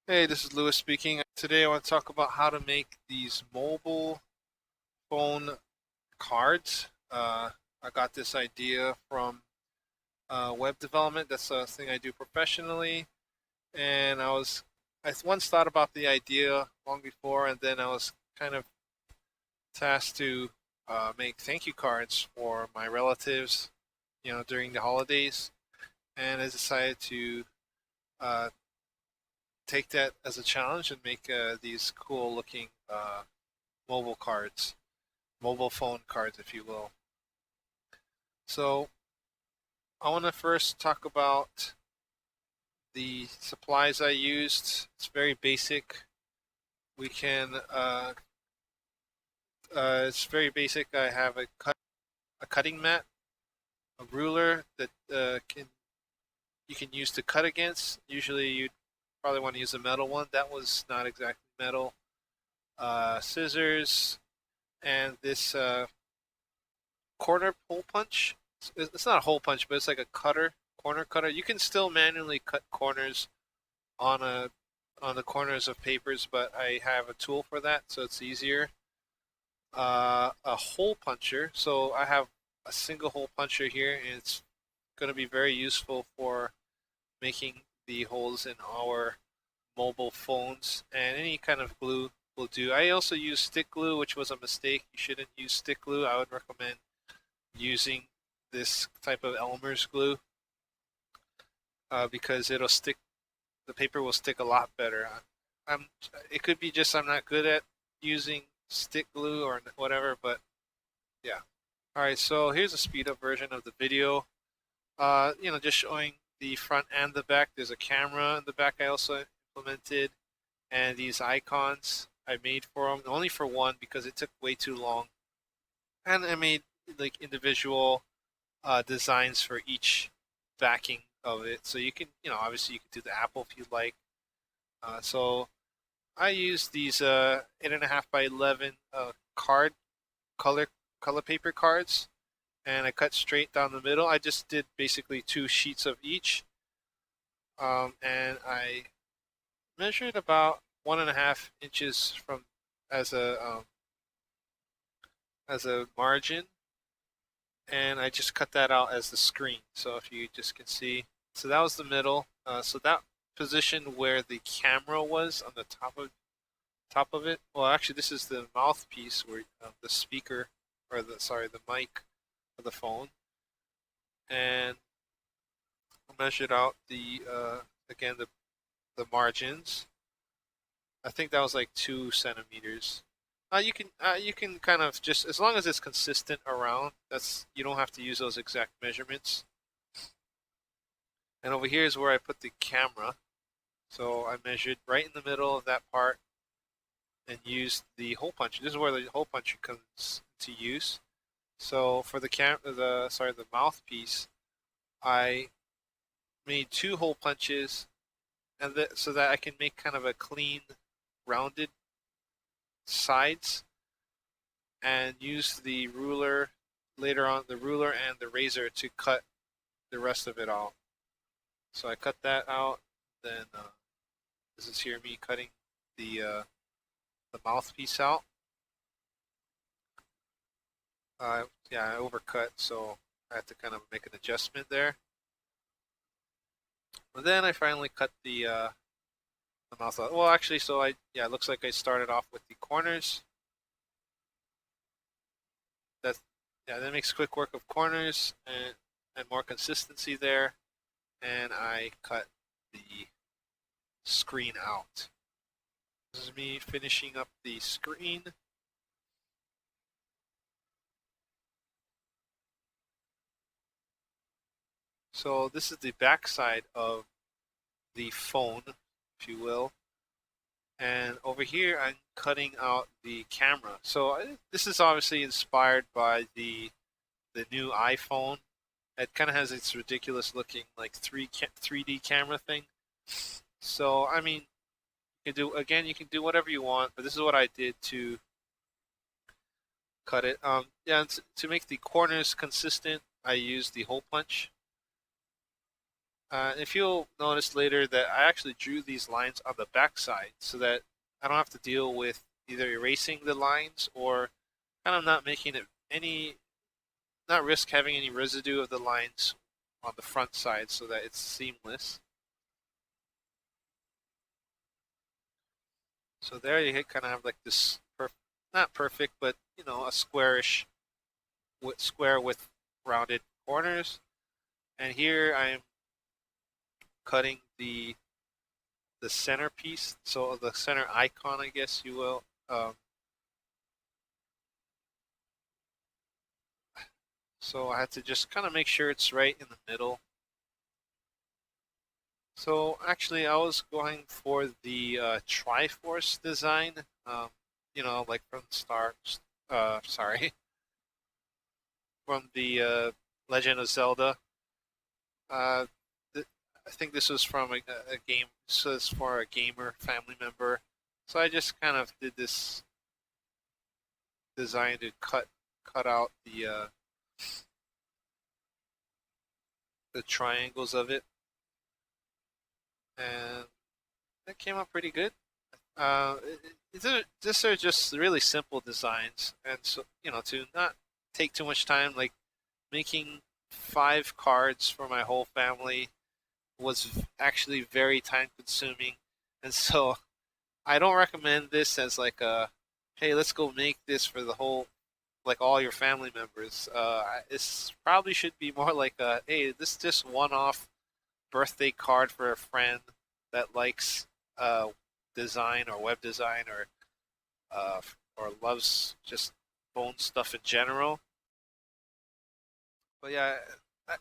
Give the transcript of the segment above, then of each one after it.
Hey, this is Lewis speaking. Today I want to talk about how to make these mobile phone cards. I got this idea from web development. That's a thing I do professionally. And I once thought about the idea long before, and then I was kind of tasked to make thank you cards for my relatives, during the holidays. And I decided to uh, take that as a challenge and make these cool looking mobile cards, mobile phone cards, if you will. So I want to first talk about the supplies I used. It's very basic. We can, it's very basic. I have a cutting mat, a ruler that can you can use to cut against. Usually, you'd probably want to use a metal one. That was not exactly metal. Scissors and this corner hole punch. It's not a hole punch, but it's like a corner cutter. You can still manually cut corners on the corners of papers, but I have a tool for that, so it's easier. A hole puncher. So I have a single hole puncher here, and it's going to be very useful for making the holes in our mobile phones, and any kind of glue will do. I also use stick glue, which was a mistake. You shouldn't use stick glue. I would recommend using this type of Elmer's glue because it'll stick. The paper will stick a lot better. I'm. It could be just I'm not good at using stick glue or whatever, but yeah. All right, so here's a speed up version of the video. Just showing the front and the back. There's a camera in the back I also implemented, and these icons I made for them, only for one because it took way too long. And I made like individual designs for each backing of it. So you can, obviously you can do the apple if you like. So I use these 8.5 by 11 card color color paper cards, and I cut straight down the middle. I just did basically two sheets of each, and I measured about 1.5 inches from as a margin, and I just cut that out as the screen. So if you just can see, so that was the middle. So that position where the camera was on the top of it. Well, actually, this is the mouthpiece where the speaker, or the mic of the phone, and I measured out the again the margins. I think that was like 2 centimeters. You can kind of just, as long as it's consistent around. That's, you don't have to use those exact measurements. And over here is where I put the camera. So I measured right in the middle of that part and used the hole puncher. This is where the hole puncher comes to use. So for the mouthpiece, I made two hole punches, and so that I can make kind of a clean, rounded sides, and use the ruler later on, the ruler and the razor, to cut the rest of it out. So I cut that out. Then this is here me cutting the mouthpiece out. Yeah, I overcut, so I had to kind of make an adjustment there. And then I finally cut the mouth out. Well, actually, it looks like I started off with the corners. That Yeah, that makes quick work of corners and more consistency there. And I cut the screen out. This is me finishing up the screen. So this is the back side of the phone, if you will. And over here, I'm cutting out the camera. So this is obviously inspired by the new iPhone. It kind of has its ridiculous looking like 3D camera thing. So I mean, you can do whatever you want, but this is what I did to cut it. Yeah, and to make the corners consistent, I used the hole punch. If you'll notice later that I actually drew these lines on the back side so that I don't have to deal with either erasing the lines or kind of not making it any, not risk having any residue of the lines on the front side so that it's seamless. So there you kind of have like this, not perfect, but a squarish, square with rounded corners. And here I'm cutting the centerpiece, so the center icon, I guess you will. So I had to just kind of make sure it's right in the middle. So actually, I was going for the Triforce design. Like from Star, sorry, from the Legend of Zelda. Uh, th- I think this was from a game. This was for a gamer family member. So I just kind of did this design to cut out the triangles of it, and it came out pretty good. These are just really simple designs, and so to not take too much time, like making 5 cards for my whole family was actually very time consuming, and so I don't recommend this as like a, hey, let's go make this for the whole, like all your family members. This probably should be more like a, hey, this just one-off birthday card for a friend that likes uh, design or web design uh, or loves just phone stuff in general. But yeah, that,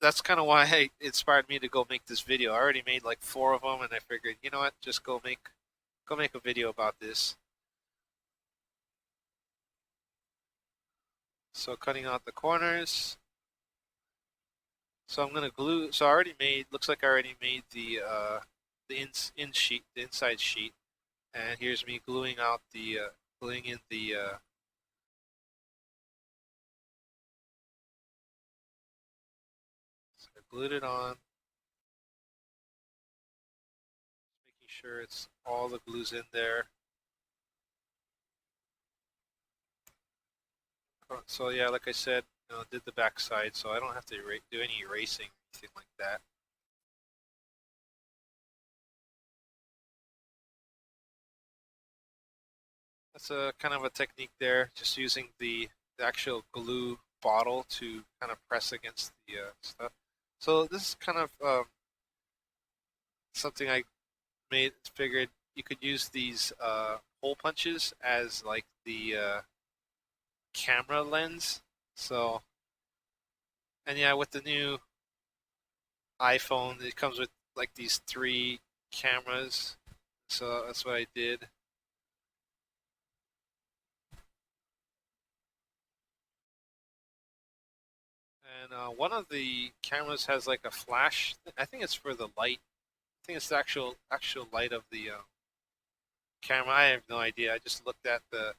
that's kind of why it inspired me to go make this video. I already made like 4 of them, and I figured, you know what, just go make a video about this. So cutting out the corners. So I'm gonna glue. So I already made. Looks like I already made the inside sheet, and here's me gluing out gluing in the. So I glued it on, making sure it's all the glues in there. So yeah, like I said, did the back side, so I don't have to do any erasing or anything like that. That's a kind of a technique there, just using the actual glue bottle to kind of press against the stuff. So this is kind of something I figured you could use these hole punches as like the camera lens. So, and yeah, with the new iPhone, it comes with like these 3 cameras. So that's what I did. And one of the cameras has like a flash. I think it's for the light. I think it's the actual light of the camera. I have no idea. I just looked at the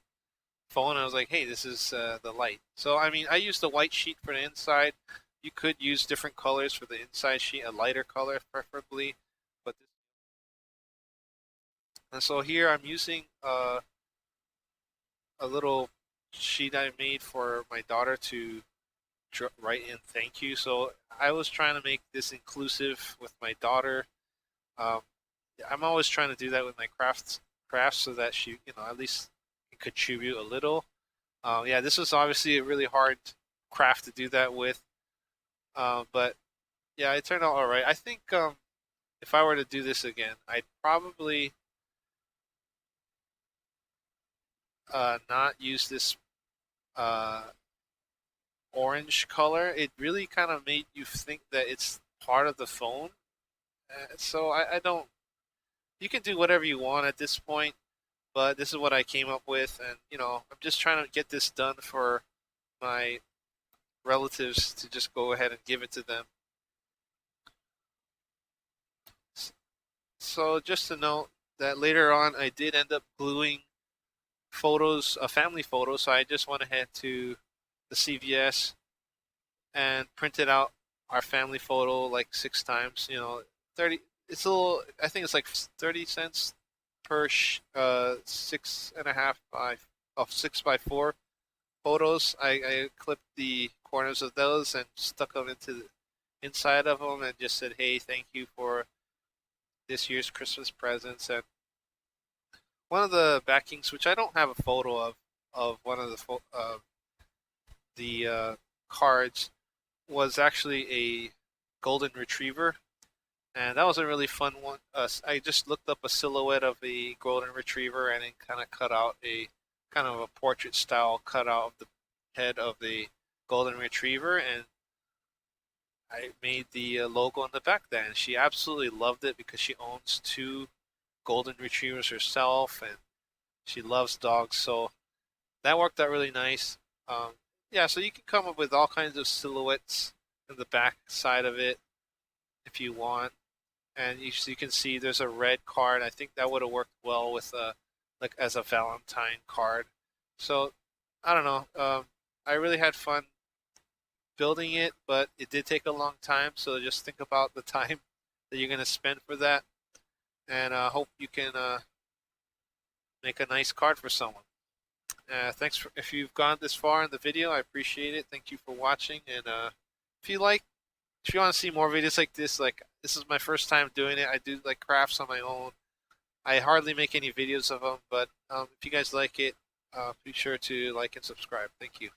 phone and I was like, hey, this is the light. So I mean, I used the white sheet for the inside. You could use different colors for the inside sheet, a lighter color preferably. But and so here I'm using a little sheet I made for my daughter to write in thank you. So I was trying to make this inclusive with my daughter. Um, I'm always trying to do that with my crafts so that she, at least can contribute a little. Yeah, this was obviously a really hard craft to do that with, but yeah, it turned out all right. I think if I were to do this again, I'd probably not use this uh, orange color. It really kind of made you think that it's part of the phone. So I don't. You can do whatever you want at this point, but this is what I came up with, and I'm just trying to get this done for my relatives to just go ahead and give it to them. So just to note that later on, I did end up gluing photos, a family photo. So I just went ahead to the CVS and printed out our family photo like 6 times. 30. It's a little. I think it's like 30 cents per 6.5 by of 6 by 4 photos. I clipped the corners of those and stuck them into the inside of them and just said, "Hey, thank you for this year's Christmas presents." And one of the backings, which I don't have a photo of one of the cards, was actually a golden retriever, and that was a really fun one. I just looked up a silhouette of a golden retriever and then kind of cut out a kind of a portrait style cutout of the head of the golden retriever, and I made the logo on the back then. And she absolutely loved it because she owns two golden retrievers herself, and she loves dogs. So that worked out really nice. Um, yeah, so you can come up with all kinds of silhouettes in the back side of it if you want. And you can see there's a red card. I think that would have worked well with like as a Valentine card. So I don't know. I really had fun building it, but it did take a long time. So just think about the time that you're gonna spend for that, and hope you can make a nice card for someone. Thanks for if you've gone this far in the video, I appreciate it. Thank you for watching, and if you like, if you want to see more videos like this is my first time doing it. I do like crafts on my own. I hardly make any videos of them, but if you guys like it, be sure to like and subscribe. Thank you.